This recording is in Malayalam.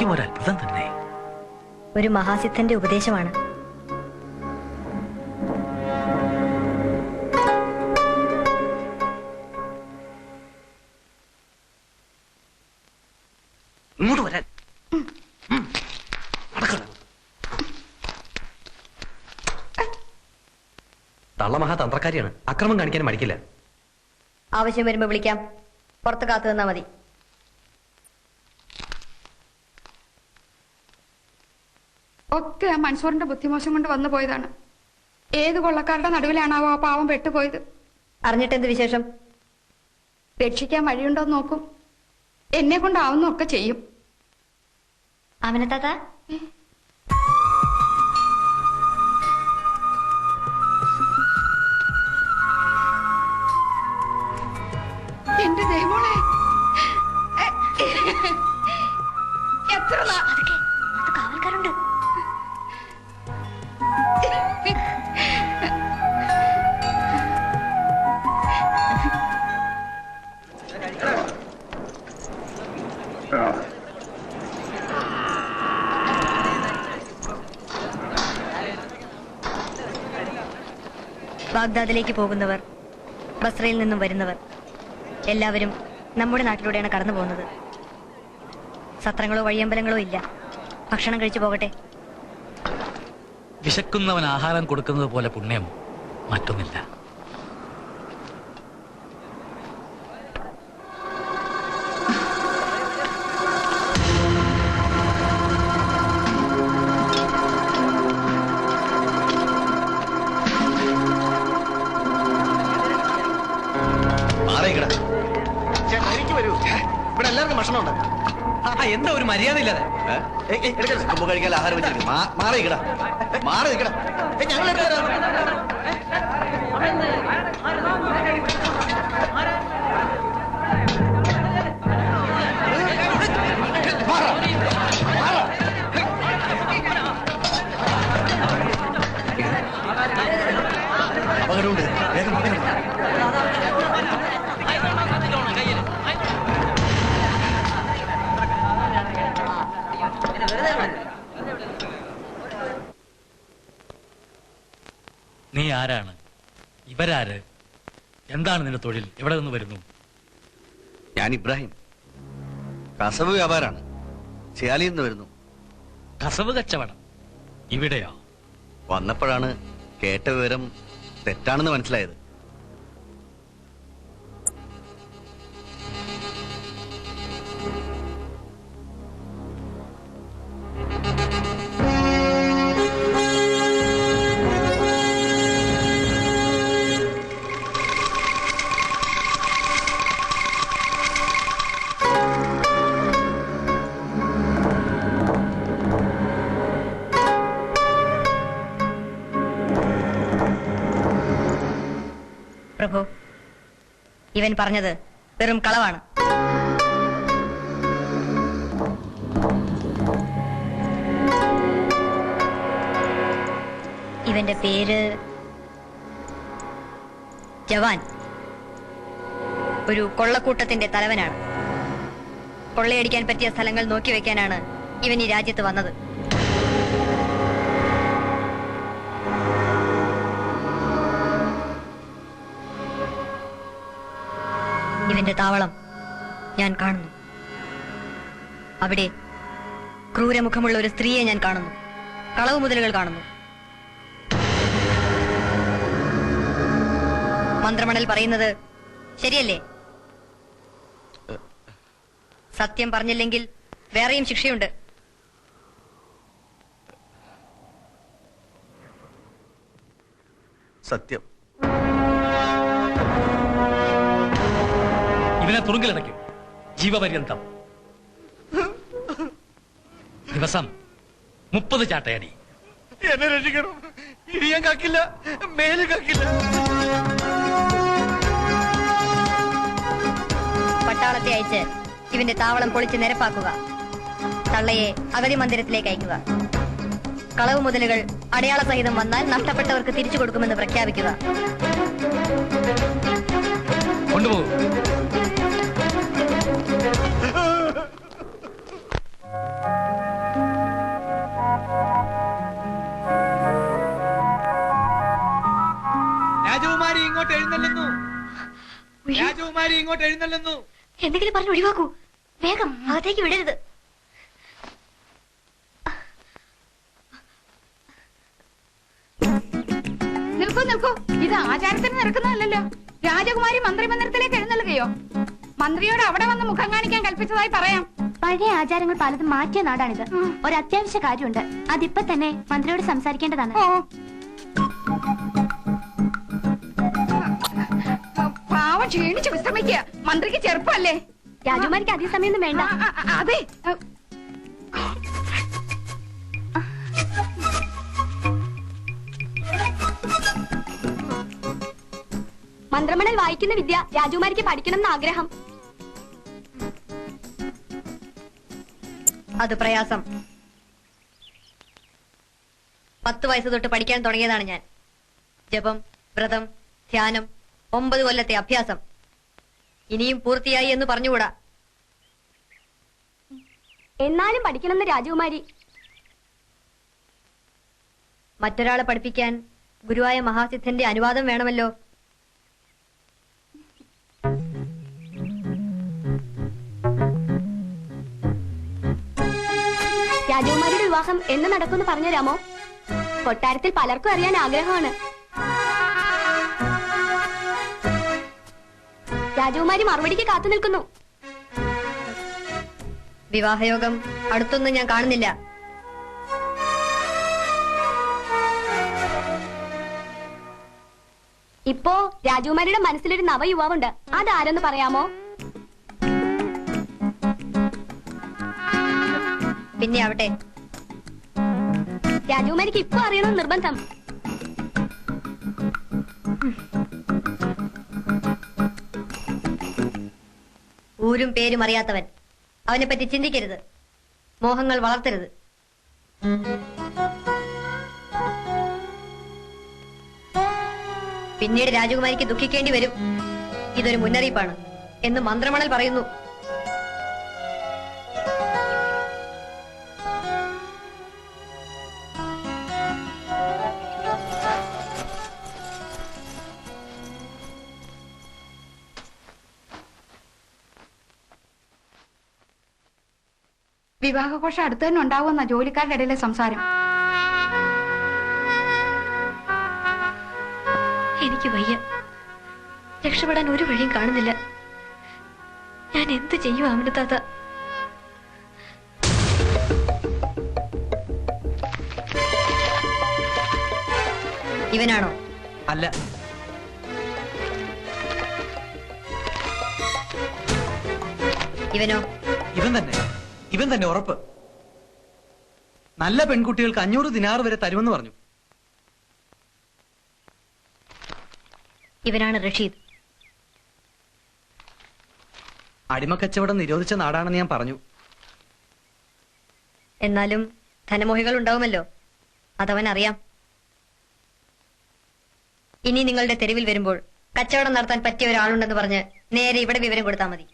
ശരിക്കും ഒരു അത്ഭുതം തന്നെ. ഒരു മഹാസിദ്ധന്റെ ഉപദേശമാണ്. ഇങ്ങോട്ട് വരാൻ. തള്ള മഹാതന്ത്രക്കാരിയാണ്. അക്രമം കാണിക്കാൻ മടിക്കില്ല. ആവശ്യം വരുമ്പോ വിളിക്കാം. പുറത്ത് കാത്തു നിന്നാ മതി. ഒക്കെ ആ മൻസൂറിന്റെ ബുദ്ധിമോശം കൊണ്ട് വന്നു പോയതാണ്. ഏത് കൊള്ളക്കാരുടെ നടുവിലാണാവോ ആ പാവം പെട്ടുപോയത്. അറിഞ്ഞിട്ടെന്ത് വിശേഷം? രക്ഷിക്കാൻ വഴിയുണ്ടോന്ന് നോക്കും. എന്നെ കൊണ്ടാവുന്നൊക്കെ ചെയ്യും. അവനെത്താത്ത എന്റെ ദൈവമോളെ, എത്ര കാവൽക്കാരുണ്ട്. ബാഗ്ദാദിലേക്ക് പോകുന്നവർ, ബസ്രയിൽ നിന്നും വരുന്നവർ എല്ലാവരും നമ്മുടെ നാട്ടിലൂടെയാണ് കടന്നു പോകുന്നത്. സത്രങ്ങളോ വഴിയമ്പലങ്ങളോ ഇല്ല. ഭക്ഷണം കഴിച്ചു പോകട്ടെ. വിശക്കുന്നവൻ ആഹാരം കൊടുക്കുന്നത് പോലെ പുണ്യം മറ്റൊന്നില്ല. ഇവിടെ എല്ലാവർക്കും ഭക്ഷണമുണ്ട്. എന്താ ഒരു മര്യാദ ഇല്ലാതെ? കഴിക്കാൻ ആഹാരം വെച്ചിരിക്കും. മാറി നിൽക്കടാ, മാറി നിൽക്കടാ. ഞങ്ങൾ പകരമുണ്ട്. വേഗം പകരം. നീ ആരാണ്? ഇവരാര്? എന്താണ് നിന്റെ തൊഴിൽ? എവിടെ നിന്ന് വരുന്നു? ഞാൻ ഇബ്രാഹിം, കസവ് വ്യാപാരാണ്. ചിയാലിയിൽ നിന്ന് വരുന്നു. കസവ് കച്ചവടം ഇവിടെയോ? വന്നപ്പോഴാണ് കേട്ട വിവരം തെറ്റാണെന്ന് മനസ്സിലായത്. പ്രഭു, ഇവൻ പറഞ്ഞത് വെറും കളവാണ്. ഇവന്റെ പേര് ജവാൻ. ഒരു കൊള്ളക്കൂട്ടത്തിന്റെ തലവനാണ്. കൊള്ളയടിക്കാൻ പറ്റിയ സ്ഥലങ്ങൾ നോക്കി വെക്കാനാണ് ഇവൻ ഈ രാജ്യത്ത് വന്നത്. ഇവന്റെ താവളം ഞാൻ കാണുന്നു. അവിടെ ക്രൂരമുഖമുള്ള ഒരു സ്ത്രീയെ ഞാൻ കാണുന്നു. കളവ് മുതലുകൾ കാണുന്നു. മന്ത്രമണൽ പറയുന്നത് ശരിയല്ലേ? സത്യം പറഞ്ഞില്ലെങ്കിൽ വേറെയും ശിക്ഷയുണ്ട്. സത്യം. ഇവനെ തുറുങ്കിലടയ്ക്കും, ജീവപര്യന്തം. ദിവസം 30 ചാട്ടയടി. എന്നെ രക്ഷിക്കണം. ഇനി ഞാൻ കക്കില്ല, മേല് കക്കില്ല. പട്ടാളത്തെ അയച്ച് ഇവന്റെ താവളം പൊളിച്ച് നിരപ്പാക്കുക. തള്ളയെ അഗതി മന്ദിരത്തിലേക്ക് അയക്കുക. കളവ് മുതലുകൾ അടയാള സഹിതം വന്നാൽ നഷ്ടപ്പെട്ടവർക്ക് തിരിച്ചു കൊടുക്കുമെന്ന് പ്രഖ്യാപിക്കുക. കൊണ്ടുപോകും. ഇങ്ങോട്ട് എഴുന്നള്ളുന്നു. എന്തെങ്കിലും പറഞ്ഞ് ഒഴിവാക്കൂ. വേഗം അകത്തേക്ക് വിടരുത്. നിൽക്കൂ നിൽക്കൂ, ഇത് ആചാരത്തിന് നിരക്കുന്നതല്ലോ. രാജകുമാരി മന്ത്രി മന്ദിരത്തിലേക്ക് എഴുന്നള്ളുകയോ? മന്ത്രിയോട് അവിടെ വന്ന് മുഖം കാണിക്കാൻ കൽപ്പിച്ചതായി പറയാം. പഴയ ആചാരങ്ങൾ പലതും മാറ്റിയ നാടാണിത്. ഒരു അത്യാവശ്യ കാര്യമുണ്ട്, അതിപ്പോ തന്നെ മന്ത്രിയോട് സംസാരിക്കേണ്ടതാണ്. പാവം ക്ഷീണിച്ച് വിശ്രമിക്കുക. മന്ത്രിക്ക് ചെറുപ്പല്ലേ? രാജകുമാരിക്ക് അധിക സമയമൊന്നും വേണ്ട. അതെ, മന്ത്രമണൽ വായിക്കുന്ന വിദ്യ രാജകുമാരിക്ക് പഠിക്കണം എന്ന് ആഗ്രഹം. അത് പ്രയാസം. 10 വയസ്സ് തൊട്ട് പഠിക്കാൻ തുടങ്ങിയതാണ് ഞാൻ. ജപം, വ്രതം, ധ്യാനം, 9 കൊല്ലത്തെ അഭ്യാസം. ഇനിയും പൂർത്തിയായി എന്ന് പറഞ്ഞുകൂടാ. എന്നാലും പഠിക്കണമെന്ന് രാജകുമാരി. മറ്റൊരാളെ പഠിപ്പിക്കാൻ ഗുരുവായ മഹാസിദ്ധന്റെ അനുവാദം വേണമല്ലോ. രാജകുമാരിയുടെ വിവാഹം എന്ന് നടക്കുമെന്ന് പറഞ്ഞുതരാമോ? കൊട്ടാരത്തിൽ പലർക്കും അറിയാൻ ആഗ്രഹമാണ്. രാജകുമാരി മറുപടിക്ക് കാത്തു നിൽക്കുന്നു. വിവാഹയോഗം അടുത്തൊന്നും ഞാൻ കാണുന്നില്ല. ഇപ്പോ രാജകുമാരിയുടെ മനസ്സിലൊരു നവയുവാവുണ്ട്. അതാരെന്ന് പറയാമോ? പിന്നെ ആവട്ടെ, രാജകുമാരിക്ക് ഇപ്പൊ അറിയണം നിർബന്ധം. ഊരും പേരും അറിയാത്തവൻ, അവനെ പറ്റി ചിന്തിക്കരുത്. മോഹങ്ങൾ വളർത്തരുത്. പിന്നീട് രാജകുമാരിക്ക് ദുഃഖിക്കേണ്ടി വരും. ഇതൊരു മുന്നറിയിപ്പാണ് എന്ന് മന്ത്രമണൽ പറയുന്നു. വിവാഹഘോഷം അടുത്ത് തന്നെ ഉണ്ടാവുമെന്ന ജോലിക്കാരുടെ ഇടയിലെ സംസാരം. എനിക്ക് വയ്യ. രക്ഷപ്പെടാൻ ഒരു വഴിയും കാണുന്നില്ല. ഞാൻ എന്ത് ചെയ്യും അവന്റെ താത്ത? ഇവനാണോ? അല്ല, ഇവനോ? ഇവൻ തന്നെ ഉറപ്പ്. നല്ല പെൺകുട്ടികൾക്ക് 500 ദിനാർ വരെ തരുമെന്ന് പറഞ്ഞു. ഇവനാണ് റഷീദ്. അടിമക്കച്ചവടം നിരോധിച്ച നാടാണെന്ന് ഞാൻ പറഞ്ഞു. എന്നാലും ധനമോഹികൾ ഉണ്ടാവുമല്ലോ, അതവൻ അറിയാം. ഇനി നിങ്ങളുടെ തെരുവിൽ വരുമ്പോൾ കച്ചവടം നടത്താൻ പറ്റിയ ഒരാളുണ്ടെന്ന് പറഞ്ഞ് നേരെ ഇവിടെ വിവരം കൊടുത്താൽ മതി.